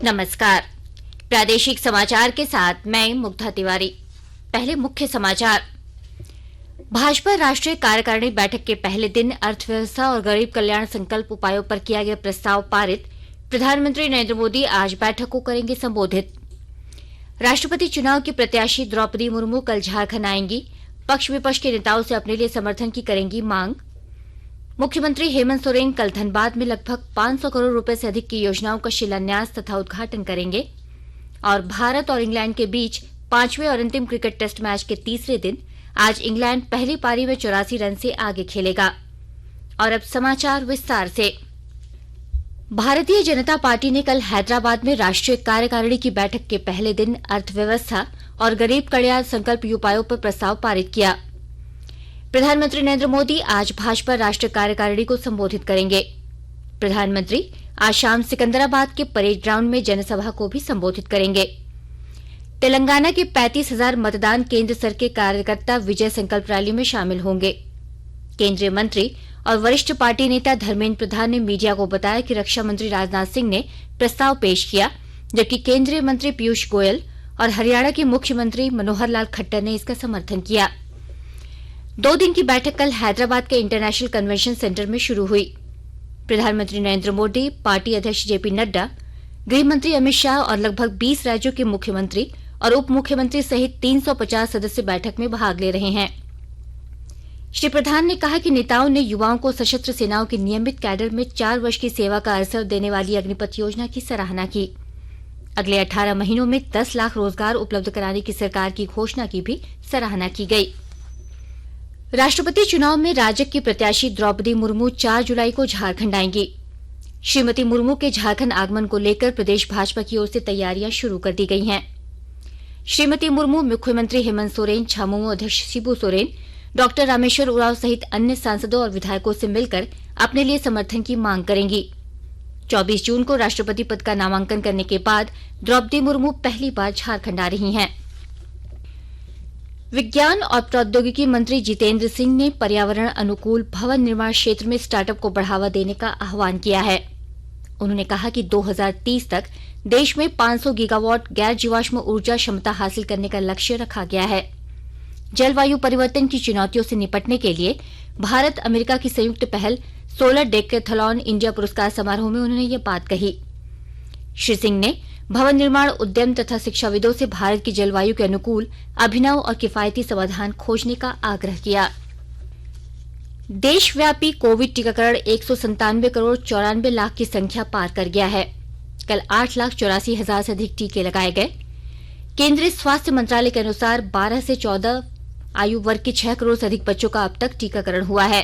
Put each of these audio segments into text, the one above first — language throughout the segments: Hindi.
नमस्कार। प्रादेशिक समाचार के साथ मैं मुग्धा तिवारी। पहले मुख्य समाचार। भाजपा राष्ट्रीय कार्यकारिणी बैठक के पहले दिन अर्थव्यवस्था और गरीब कल्याण संकल्प उपायों पर किया गया प्रस्ताव पारित। प्रधानमंत्री नरेंद्र मोदी आज बैठक को करेंगे संबोधित। राष्ट्रपति चुनाव की प्रत्याशी द्रौपदी मुर्मू कल झारखंड आएंगी। पक्ष विपक्ष के नेताओं से अपने लिए समर्थन की करेंगी मांग। मुख्यमंत्री हेमंत सोरेन कल धनबाद में लगभग 500 करोड़ रुपए से अधिक की योजनाओं का शिलान्यास तथा उद्घाटन करेंगे। और भारत और इंग्लैंड के बीच 5वें और अंतिम क्रिकेट टेस्ट मैच के तीसरे दिन आज इंग्लैंड पहली पारी में 84 रन से आगे खेलेगा। और अब समाचार विस्तार से। भारतीय जनता पार्टी ने कल हैदराबाद में राष्ट्रीय कार्यकारिणी की बैठक के पहले दिन अर्थव्यवस्था और गरीब कल्याण संकल्प उपायों पर प्रस्ताव पारित किया। प्रधानमंत्री नरेंद्र मोदी आज भाजपा राष्ट्रीय कार्यकारिणी को संबोधित करेंगे। प्रधानमंत्री आज शाम सिकंदराबाद के परेड ग्राउंड में जनसभा को भी संबोधित करेंगे। तेलंगाना के 35,000 मतदान केंद्र स्तर के कार्यकर्ता विजय संकल्प रैली में शामिल होंगे। केंद्रीय मंत्री और वरिष्ठ पार्टी नेता धर्मेंद्र प्रधान ने मीडिया को बताया कि रक्षा मंत्री राजनाथ सिंह ने प्रस्ताव पेश किया, जबकि केंद्रीय मंत्री पीयूष गोयल और हरियाणा के मुख्यमंत्री मनोहर लाल खट्टर ने इसका समर्थन किया। 2 दिन की बैठक कल हैदराबाद के इंटरनेशनल कन्वेंशन सेंटर में शुरू हुई। प्रधानमंत्री नरेंद्र मोदी, पार्टी अध्यक्ष जेपी नड्डा, गृह मंत्री अमित शाह और लगभग 20 राज्यों के मुख्यमंत्री और उप मुख्यमंत्री सहित 350 सदस्य बैठक में भाग ले रहे हैं। श्री प्रधान ने कहा कि नेताओं ने युवाओं को सशस्त्र सेनाओं के नियमित कैडर में 4 वर्ष की सेवा का अवसर देने वाली अग्निपथ योजना की सराहना की। अगले 18 महीनों में 10 लाख रोजगार उपलब्ध कराने की सरकार की घोषणा की भी सराहना की गई। राष्ट्रपति चुनाव में राजग की प्रत्याशी द्रौपदी मुर्मू 4 जुलाई को झारखंड आएंगी। श्रीमती मुर्मू के झारखंड आगमन को लेकर प्रदेश भाजपा की ओर से तैयारियां शुरू कर दी गई हैं। श्रीमती मुर्मू मुख्यमंत्री हेमंत सोरेन, छामुमो अध्यक्ष शिबू सोरेन, डॉक्टर रामेश्वर उरांव सहित अन्य सांसदों और विधायकों से मिलकर अपने लिए समर्थन की मांग करेंगी। 24 जून को राष्ट्रपति पद का नामांकन करने के बाद द्रौपदी मुर्मू पहली बार झारखंड आ रही हैं। विज्ञान और प्रौद्योगिकी मंत्री जितेंद्र सिंह ने पर्यावरण अनुकूल भवन निर्माण क्षेत्र में स्टार्टअप को बढ़ावा देने का आह्वान किया है। उन्होंने कहा कि 2030 तक देश में 500 गीगावाट गैर जीवाश्म ऊर्जा क्षमता हासिल करने का लक्ष्य रखा गया है। जलवायु परिवर्तन की चुनौतियों से निपटने के लिए भारत अमेरिका की संयुक्त पहल सोलर डेकेथलॉन इंडिया पुरस्कार समारोह में उन्होंने ये बात कही। श्री सिंह ने भवन निर्माण उद्यम तथा शिक्षाविदों से भारत की जलवायु के अनुकूल अभिनव और किफायती समाधान खोजने का आग्रह किया। देशव्यापी कोविड टीकाकरण 197 करोड़ 94 लाख की संख्या पार कर गया है। कल 8,84,000 से अधिक टीके लगाए गए। केंद्रीय स्वास्थ्य मंत्रालय के अनुसार 12 से 14 आयु वर्ग के 6 करोड़ से अधिक बच्चों का अब तक टीकाकरण हुआ है।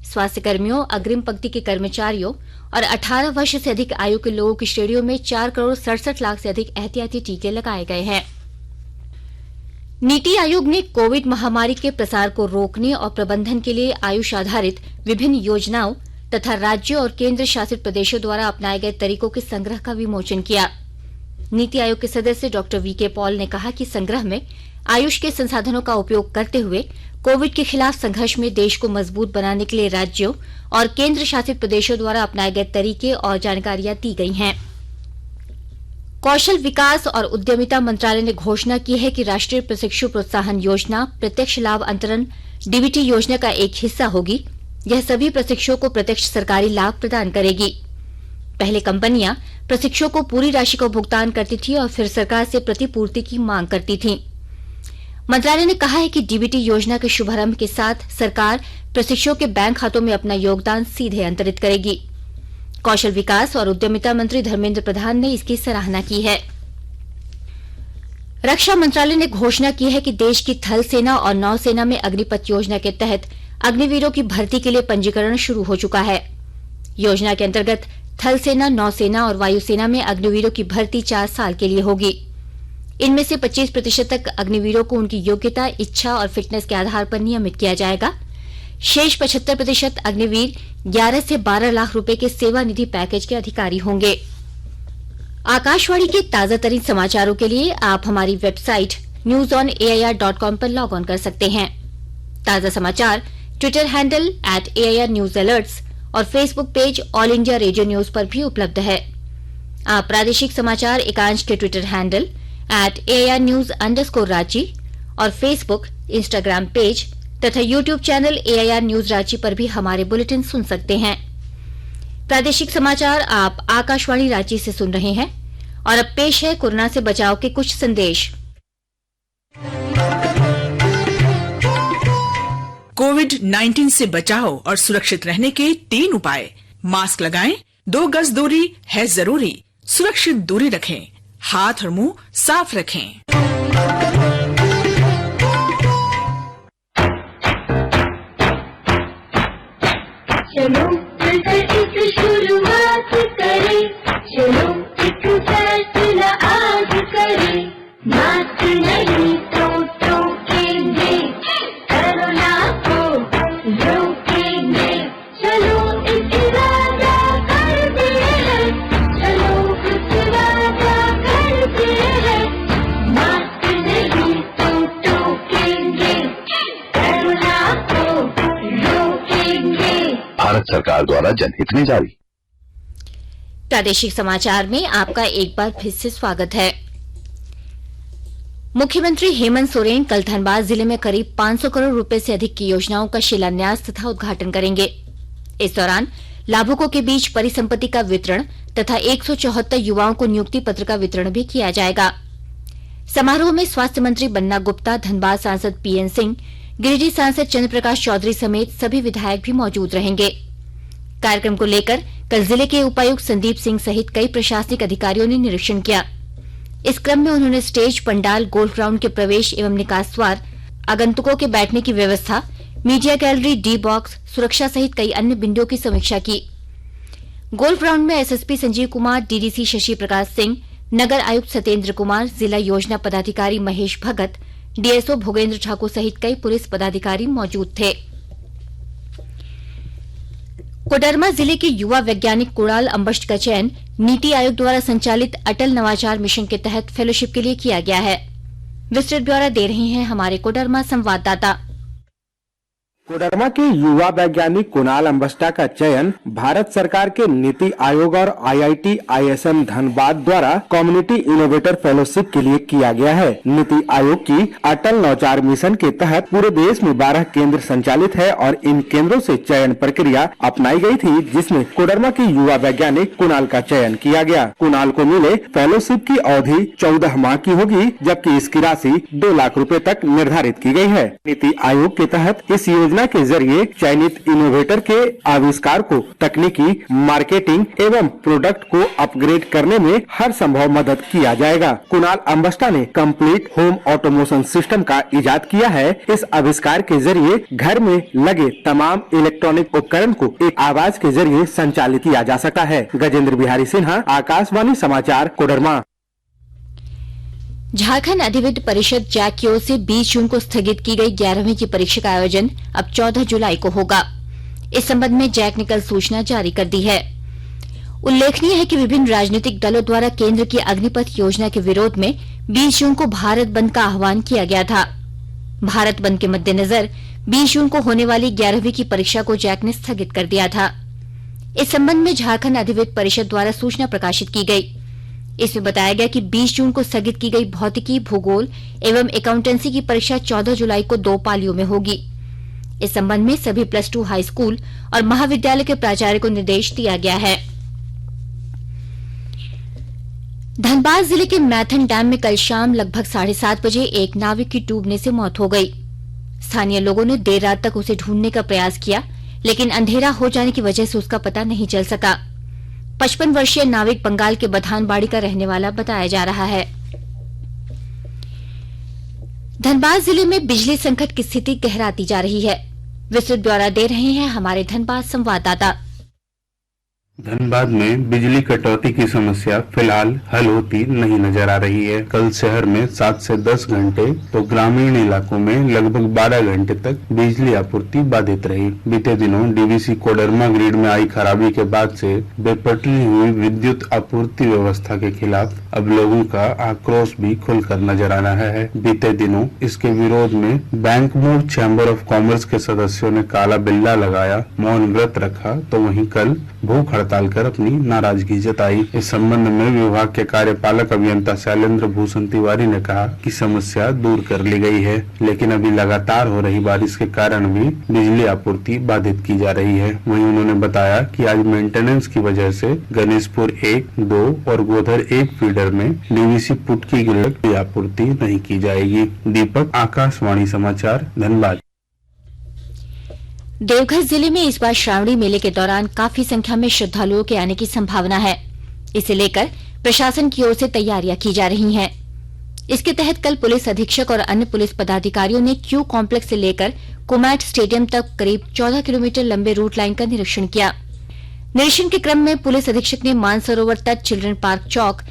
स्वास्थ्य कर्मियों, अग्रिम पंक्ति के कर्मचारियों और 18 वर्ष से अधिक आयु के लोगों की श्रेणियों में 4 करोड़ 67 लाख से अधिक एहतियाती टीके लगाए गए हैं। नीति आयोग ने कोविड महामारी के प्रसार को रोकने और प्रबंधन के लिए आयुष आधारित विभिन्न योजनाओं तथा राज्यों और केंद्र शासित प्रदेशों द्वारा अपनाए गए तरीकों के संग्रह का विमोचन किया। नीति आयोग के सदस्य डॉक्टर वीके पॉल ने कहा कि संग्रह में आयुष के संसाधनों का उपयोग करते हुए कोविड के खिलाफ संघर्ष में देश को मजबूत बनाने के लिए राज्यों और केंद्र शासित प्रदेशों द्वारा अपनाए गए तरीके और जानकारियां दी गई हैं। कौशल विकास और उद्यमिता मंत्रालय ने घोषणा की है कि राष्ट्रीय प्रशिक्षु प्रोत्साहन योजना प्रत्यक्ष लाभ अंतरण डीबीटी योजना का एक हिस्सा होगी। यह सभी प्रशिक्षुओं को प्रत्यक्ष सरकारी लाभ प्रदान करेगी। पहले कंपनियां प्रशिक्षुओं को पूरी राशि का भुगतान करती थी और फिर सरकार से प्रतिपूर्ति की मांग करती थी। मंत्रालय ने कहा है कि डीबीटी योजना के शुभारंभ के साथ सरकार प्रशिक्षुओं के बैंक खातों में अपना योगदान सीधे अंतरित करेगी। कौशल विकास और उद्यमिता मंत्री धर्मेंद्र प्रधान ने इसकी सराहना की है। रक्षा मंत्रालय ने घोषणा की है कि देश की थल सेना और नौसेना में अग्निपथ योजना के तहत अग्निवीरों की भर्ती के लिए पंजीकरण शुरू हो चुका है। योजना के अंतर्गत थल सेना, नौसेना और वायुसेना में अग्निवीरों की भर्ती 4 साल के लिए होगी। इनमें से 25% तक अग्निवीरों को उनकी योग्यता, इच्छा और फिटनेस के आधार पर नियमित किया जाएगा। शेष 75% अग्निवीर 11 से 12 लाख रुपए के सेवा निधि पैकेज के अधिकारी होंगे। आकाशवाणी के ताजा तरीन समाचारों के लिए आप हमारी वेबसाइट newsonair.com पर लॉग ऑन कर सकते हैं। ताजा समाचार Twitter handle @AIR News Alerts और Facebook page all India radio news पर भी उपलब्ध है। आप प्रादेशिक समाचार एकांश के ट्विटर हैंडल @AIR_News_ और फेसबुक, इंस्टाग्राम पेज तथा YouTube channel AIR news Ranchi पर भी हमारे बुलेटिन सुन सकते हैं। प्रादेशिक समाचार आप आकाशवाणी रांची से सुन रहे हैं और अब पेश है कोरोना से बचाव के कुछ संदेश। कोविड-19 से बचाव और सुरक्षित रहने के 3 उपाय। मास्क लगाएं, 2 गज दूरी है जरूरी, सुरक्षित दूरी रखें, हाथ और मुंह साफ रखें। चलो मिलकर एक शुरुआत करें, चलो एक फैसला आज करें, मास्क नहीं तो टोकेंगे, कोरोना को रोकेंगे, चलो एक वादा करते हैं, चलो कुछ वादा करते हैं, मास्क नहीं तो टोकेंगे, कोरोना को रोकेंगे। भारत सरकार द्वारा जनहित में जारी। प्रादेशिक समाचार में आपका एक बार फिर से स्वागत है। मुख्यमंत्री हेमंत सोरेन कल धनबाद जिले में करीब 500 करोड़ रुपए से अधिक की योजनाओं का शिलान्यास तथा उद्घाटन करेंगे। इस दौरान लाभुकों के बीच परिसंपत्ति का वितरण तथा 174 युवाओं को नियुक्ति पत्र का वितरण भी किया जाएगा। समारोह में स्वास्थ्य मंत्री बन्ना गुप्ता, धनबाद सांसद पीएन सिंह, गिरिडीह सांसद चंद्र प्रकाश चौधरी समेत सभी विधायक भी मौजूद रहेंगे। कार्यक्रम को लेकर कल जिले के उपायुक्त संदीप सिंह सहित कई प्रशासनिक अधिकारियों ने निरीक्षण किया। इस क्रम में उन्होंने स्टेज, पंडाल, गोल्फ ग्राउंड के प्रवेश एवं निकास द्वार, आगंतुकों के बैठने की व्यवस्था, मीडिया गैलरी, डी बॉक्स, सुरक्षा सहित कई अन्य बिंदुओं की समीक्षा की। गोल्फ ग्राउंड में एसएसपी संजीव कुमार, डीडीसी शशि प्रकाश सिंह, नगर आयुक्त सत्येंद्र कुमार, जिला योजना पदाधिकारी महेश भगत, डीएसओ भोगेंद्र ठाकुर सहित कई पुलिस पदाधिकारी मौजूद थे। कोडरमा जिले के युवा वैज्ञानिक कुणाल अम्बष्ट का चयन नीति आयोग द्वारा संचालित अटल नवाचार मिशन के तहत फेलोशिप के लिए किया गया है। विस्तृत ब्यौरा दे रहे हैं हमारे कोडरमा संवाददाता। कोडरमा के युवा वैज्ञानिक कुणाल अम्बष्टा का चयन भारत सरकार के नीति आयोग और IIT ISM धनबाद द्वारा कम्युनिटी इनोवेटर फेलोशिप के लिए किया गया है। नीति आयोग की अटल नवाचार मिशन के तहत पूरे देश में 12 केंद्र संचालित है और इन केंद्रों से चयन प्रक्रिया अपनाई गई थी, जिसमें कोडरमा के युवा वैज्ञानिक कुणाल का चयन किया गया। कुणाल को मिले फेलोशिप की अवधि 14 माह की होगी, जबकि इसकी राशि 2 लाख रुपए तक निर्धारित की गई है। नीति आयोग के तहत इस योजना के जरिए चयनित इनोवेटर के आविष्कार को तकनीकी, मार्केटिंग एवं प्रोडक्ट को अपग्रेड करने में हर संभव मदद किया जाएगा। कुणाल अम्बष्टा ने कंप्लीट होम ऑटोमेशन सिस्टम का इजाद किया है। इस आविष्कार के जरिए घर में लगे तमाम इलेक्ट्रॉनिक उपकरण को एक आवाज के जरिए संचालित किया जा सकता है। गजेंद्र बिहारी सिन्हा, आकाशवाणी समाचार, कोडरमा। झारखंड अधिविद्य परिषद जैक की ओर से 20 जून को स्थगित की गई 11वीं की परीक्षा का आयोजन अब 14 जुलाई को होगा। इस संबंध में जैक ने कल सूचना जारी कर दी है। उल्लेखनीय है कि विभिन्न राजनीतिक दलों द्वारा केंद्र की अग्निपथ योजना के विरोध में 20 जून को भारत बंद का आह्वान किया गया था। भारत बंद के मद्देनजर 20 जून को होने वाली 11वीं की परीक्षा को जैक ने स्थगित कर दिया था। इस संबंध में झारखंड अधिविद्य परिषद द्वारा सूचना प्रकाशित की गई। इसमें बताया गया कि 20 जून को स्थगित की गई भौतिकी, भूगोल एवं अकाउंटेंसी की परीक्षा 14 जुलाई को 2 पालियों में होगी। इस संबंध में सभी +2 हाई स्कूल और महाविद्यालय के प्राचार्य को निर्देश दिया गया है। धनबाद जिले के मैथन डैम में कल शाम लगभग 7:30 बजे एक नाविक की डूबने से मौत हो गई। स्थानीय लोगों ने देर रात तक उसे ढूंढने का प्रयास किया, लेकिन अंधेरा हो जाने की वजह से उसका पता नहीं चल सका। 55 वर्षीय नाविक बंगाल के बथानबाड़ी का रहने वाला बताया जा रहा है। धनबाद जिले में बिजली संकट की स्थिति गहराती जा रही है। विस्तृत ब्यौरा दे रहे हैं हमारे धनबाद संवाददाता। धनबाद में बिजली कटौती की समस्या फिलहाल हल होती नहीं नजर आ रही है। कल शहर में 7 से 10 घंटे तो ग्रामीण इलाकों में लगभग 12 घंटे तक बिजली आपूर्ति बाधित रही। बीते दिनों डीवीसी कोडरमा ग्रिड में आई खराबी के बाद से बेपटरी हुई विद्युत आपूर्ति व्यवस्था के खिलाफ अब लोगों का आक्रोश भी खुलकर नजर आ रहा है। बीते दिनों इसके विरोध में बैंक मोड़ चैम्बर ऑफ कॉमर्स के सदस्यों ने काला बिल्ला लगाया, मौन व्रत रखा, तो वहीं कल भूख हड़ताल कर अपनी नाराजगी जताई। इस संबंध में विभाग के कार्यपालक अभियंता शैलेंद्र भूषण तिवारी ने कहा कि समस्या दूर कर ली गई है, लेकिन अभी लगातार हो रही बारिश के कारण भी बिजली आपूर्ति बाधित की जा रही है। वहीं उन्होंने बताया कि आज मेंटेनेंस की वजह से गणेशपुर 1, 2 और गोधर 1 फीडर में डीवीसी पुट की गिरफ्त आपूर्ति नहीं की जाएगी। दीपक, आकाशवाणी समाचार, धनबाद। देवघर जिले में इस बार श्रावणी मेले के दौरान काफी संख्या में श्रद्धालुओं के आने की संभावना है। इसे लेकर प्रशासन की ओर से तैयारियां की जा रही हैं। इसके तहत कल पुलिस अधीक्षक और अन्य पुलिस पदाधिकारियों ने क्यू कॉम्प्लेक्स से लेकर कुमैट स्टेडियम तक करीब 14 किलोमीटर लंबे रूट लाइन का निरीक्षण किया। निरीक्षण के क्रम में पुलिस अधीक्षक ने मानसरोवर तट, चिल्ड्रन पार्क चौक,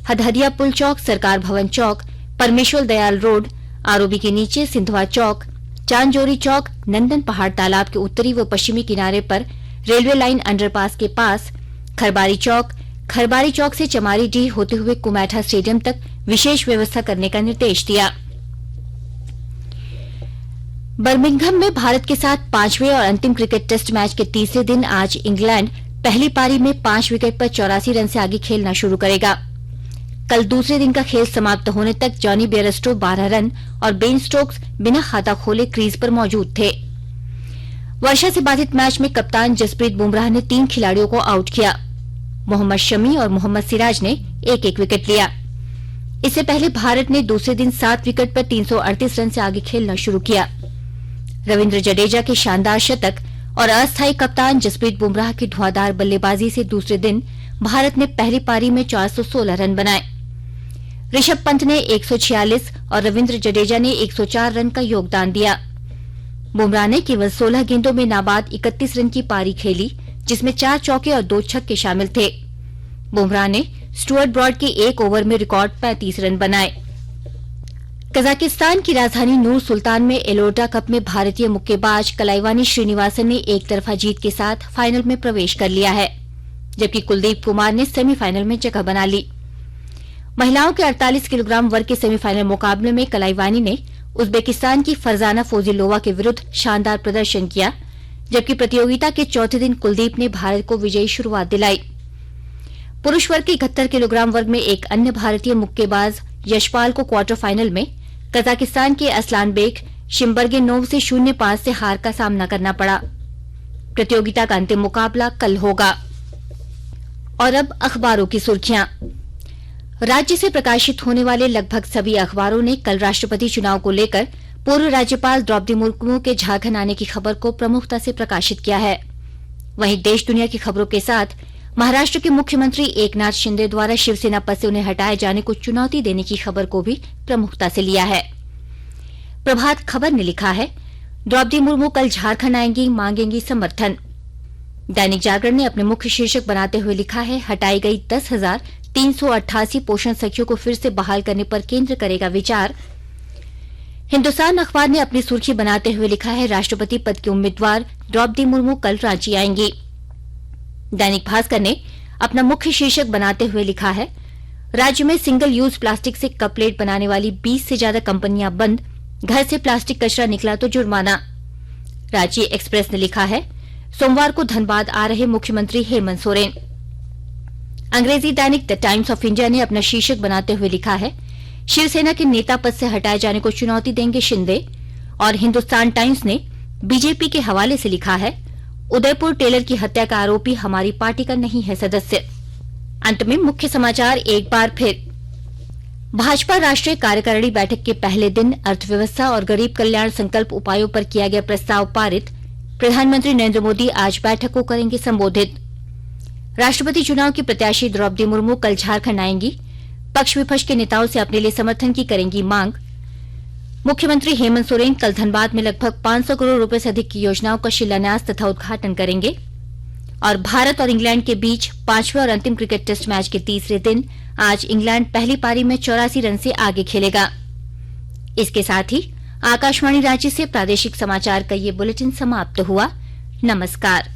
हदहदिया पुल चौक, सरकार भवन चौक, परमेश्वर दयाल रोड, आरओबी के नीचे सिंधवा चौक, चांदजोरी चौक, नंदन पहाड़ तालाब के उत्तरी व पश्चिमी किनारे पर रेलवे लाइन अंडरपास के पास, खरबारी चौक से चमारीडीह होते हुए कुमैठा स्टेडियम तक विशेष व्यवस्था करने का निर्देश दिया। बर्मिंघम में भारत के साथ 5वें और अंतिम क्रिकेट टेस्ट मैच के तीसरे दिन आज इंग्लैंड पहली पारी में 5 विकेट पर 84 रन से आगे खेलना शुरू करेगा। कल दूसरे दिन का खेल समाप्त होने तक जॉनी बेयरस्टो 12 रन और बेन स्टोक्स बिना खाता खोले क्रीज पर मौजूद थे। वर्षा से बाधित मैच में कप्तान जसप्रीत बुमराह ने 3 खिलाड़ियों को आउट किया। मोहम्मद शमी और मोहम्मद सिराज ने एक विकेट लिया। इससे पहले भारत ने दूसरे दिन 7 विकेट पर 338 रन से आगे खेलना शुरू किया। रविंद्र जडेजा के शानदार शतक और अस्थायी कप्तान जसप्रीत बुमराह की धुआंधार बल्लेबाजी से दूसरे दिन भारत ने पहली पारी में 416 रन बनाए। ऋषभ पंत ने 146 और रविंद्र जडेजा ने 104 रन का योगदान दिया। बुमराह ने केवल 16 गेंदों में नाबाद 31 रन की पारी खेली, जिसमें 4 चौके और 2 छक्के शामिल थे। बुमराह ने स्टुअर्ट ब्रॉड के 1 ओवर में रिकॉर्ड 35 रन बनाए। कजाकिस्तान की राजधानी नूर सुल्तान में एलोटा कप में भारतीय मुक्केबाज कलाइवानी श्रीनिवासन ने एक तरफा जीत के साथ फाइनल में प्रवेश कर लिया है, जबकि कुलदीप कुमार ने सेमीफाइनल में जगह बना ली। महिलाओं के 48 किलोग्राम वर्ग के सेमीफाइनल मुकाबले में कलाइवानी ने उज्बेकिस्तान की फरजाना फोजिलोवा के विरुद्ध शानदार प्रदर्शन किया, जबकि प्रतियोगिता के चौथे दिन कुलदीप ने भारत को विजयी शुरुआत दिलाई। पुरुष वर्ग के 71 किलोग्राम वर्ग में एक अन्य भारतीय मुक्केबाज यशपाल को क्वार्टर फाइनल में कजाकिस्तान के असलानबेक शिम्बर्गेनोव से 0-5 से हार का सामना करना पड़ा। प्रतियोगिता का अंतिम मुकाबला कल होगा। और अब अखबारों की सुर्खियां। राज्य से प्रकाशित होने वाले लगभग सभी अखबारों ने कल राष्ट्रपति चुनाव को लेकर पूर्व राज्यपाल द्रौपदी मुर्मू के झारखंड आने की खबर को प्रमुखता से प्रकाशित किया है। वहीं देश दुनिया की खबरों के साथ महाराष्ट्र के मुख्यमंत्री एकनाथ शिंदे द्वारा शिवसेना पद से उन्हें हटाए जाने को चुनौती देने की खबर को भी प्रमुखता से लिया है। प्रभात खबर ने लिखा है, द्रौपदी मुर्मू कल झारखंड आएंगी, मांगेंगी समर्थन। दैनिक जागरण ने अपने मुख्य शीर्षक बनाते हुए लिखा है, हटाई गई 10,388 पोषण सखियों को फिर से बहाल करने पर केंद्र करेगा विचार। हिन्दुस्तान अखबार ने अपनी सुर्खी बनाते हुए लिखा है, राष्ट्रपति पद की उम्मीदवार द्रौपदी मुर्मू कल रांची आएंगी। दैनिक भास्कर ने अपना मुख्य शीर्षक बनाते हुए लिखा है, राज्य में सिंगल यूज प्लास्टिक से कप प्लेट बनाने वाली 20 से ज्यादा कंपनियां बंद, घर से प्लास्टिक कचरा निकला तो जुर्माना। रांची एक्सप्रेस ने लिखा है, सोमवार को धनबाद आ रहे मुख्यमंत्री हेमंत सोरेन। अंग्रेजी दैनिक द टाइम्स ऑफ इंडिया ने अपना शीर्षक बनाते हुए लिखा है, शिवसेना के नेता पद से हटाए जाने को चुनौती देंगे शिंदे। और हिन्दुस्तान टाइम्स ने बीजेपी के हवाले से लिखा है, उदयपुर टेलर की हत्या का आरोपी हमारी पार्टी का नहीं है सदस्य। अंत में मुख्य समाचार एक बार फिर। भाजपा राष्ट्रीय कार्यकारिणी बैठक के पहले दिन अर्थव्यवस्था और गरीब कल्याण संकल्प उपायों पर किया गया प्रस्ताव पारित। प्रधानमंत्री नरेंद्र मोदी आज बैठक को करेंगे संबोधित। राष्ट्रपति चुनाव की प्रत्याशी द्रौपदी मुर्मू कल झारखंड आएंगी, पक्ष विपक्ष के नेताओं से अपने लिए समर्थन की करेंगी मांग। मुख्यमंत्री हेमंत सोरेन कल धनबाद में लगभग 500 करोड़ रुपए से अधिक की योजनाओं का शिलान्यास तथा उद्घाटन करेंगे। और भारत और इंग्लैंड के बीच 5वें और अंतिम क्रिकेट टेस्ट मैच के तीसरे दिन आज इंग्लैंड पहली पारी में 84 रन से आगे खेलेगा। इसके साथ ही आकाशवाणी रांची से प्रादेशिक समाचार का ये बुलेटिन समाप्त हुआ। नमस्कार।